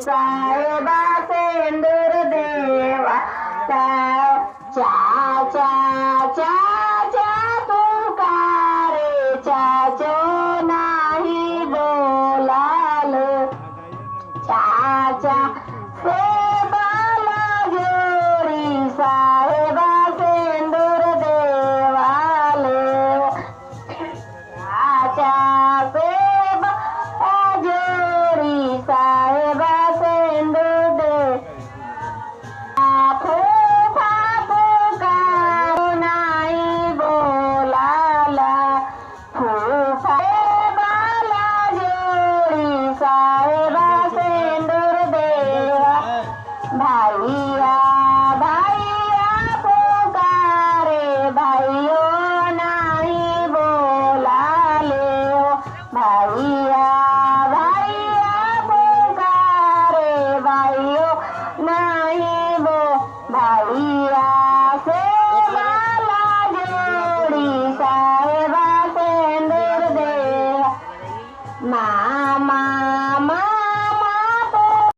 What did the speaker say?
साहेबा सेंदूर देवा चा चा चा चा तुकारे चाचो नाही बोलाल चाचा सेबाला जोडी साहेबा सेंदूर देवाले चाचा सेबा जोडी साहेबा सेंदूर दे फुफा पुकारू नाही बोलाला फुफा बाला जोडी साहेबा सेंदूर देवा भाईया भाईया पुकारे भाईयो नाही बोलाले भाईया भाईया पुकारे भाईयो नाही बो भाईया सेवाला जोडी साहेबा सेंदूर देवा मा